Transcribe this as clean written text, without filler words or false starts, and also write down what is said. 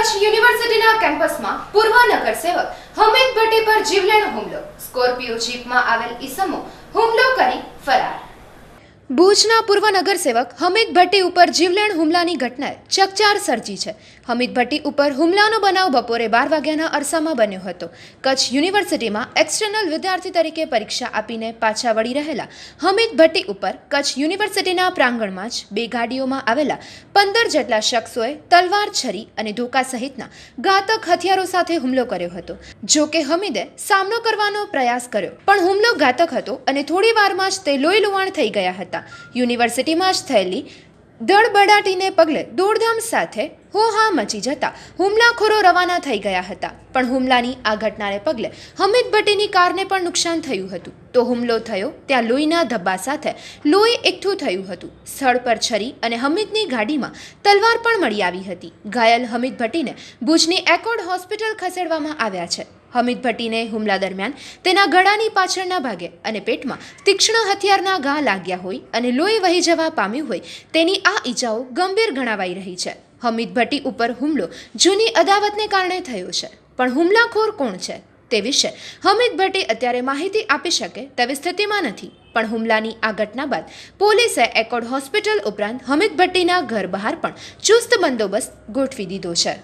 કચ્છ યુનિવર્સિટીના કેમ્પસમાં પૂર્વ નગરસેવક હમીદ ભટ્ટી પર જીવલેણ હુમલો. સ્કોર્પિયો જીપમાં આવેલ ઈસમો હુમલો કરી ફરાર. ભુજના પૂર્વ નગરસેવક હમીદ ભટ્ટી ઉપર જીવલેણ હુમલાની ઘટનાએ ચકચાર સર્જી છે. હમીદ ભટ્ટી ઉપર હુમલાનો બનાવ બપોરે 12 વાગ્યાના અરસામાં બન્યો હતો. કચ્છ યુનિવર્સિટીમાં એક્સટર્નલ વિદ્યાર્થી તરીકે પરીક્ષા આપીને પાછા વળી રહેલા હમીદ ભટ્ટી ઉપર કચ્છ યુનિવર્સિટીના પ્રાંગણમાં જ બે ગાડીઓમાં આવેલા 15 જેટલા શખ્સોએ તલવાર, છરી અને ધોકા સહિતના ઘાતક હથિયારો સાથે હુમલો કર્યો હતો. જો કે હમીદે સામનો કરવાનો પ્રયાસ કર્યો, પણ હુમલો ઘાતક હતો અને થોડી વારમાં જ તે લોહી લુહાણ થઈ ગયા હતા. યુનિવર્સિટીમાં જ થયેલી ધડબડાટીને પગલે દોડધામ સાથે હોહા મચી જતા હુમલાખોરો રવાના થઈ ગયા હતા. પણ હુમલાની આ ઘટનાને પગલે હમીદ ભટ્ટીની કારને પણ નુકસાન થયું હતું. તો હુમલો થયો ત્યાં લોહીના ધબ્બા સાથે લોહી એકઠું થયું હતું. સ્થળ પર છરી અને હમીદની ગાડીમાં તલવાર પણ મળી આવી હતી. ઘાયલ હમીદ ભટ્ટીને ભુજની એકોર્ડ હોસ્પિટલ ખસેડવામાં આવ્યા છે. હમીદ ભટ્ટીને હુમલા દરમિયાન તેના ગળાની પાછળના ભાગે અને પેટમાં તીક્ષ્ણ હથિયારના ઘા લાગ્યા હોય અને લોહી વહી જવા પામ્યું હોય તેની આ ઈજાઓ ગંભીર ગણાવાઈ રહી છે. હમીદ ભટ્ટી ઉપર હુમલો જૂની અદાવતને કારણે થયો છે, પણ હુમલાખોર કોણ છે તે વિશે હમીદ ભટ્ટી અત્યારે માહિતી આપી શકે તેવી સ્થિતિમાં નથી. પણ હુમલાની આ ઘટના બાદ પોલીસે એકોર્ડ હોસ્પિટલ ઉપરાંત હમીદ ભટ્ટીના ઘર બહાર પણ ચુસ્ત બંદોબસ્ત ગોઠવી દીધો છે.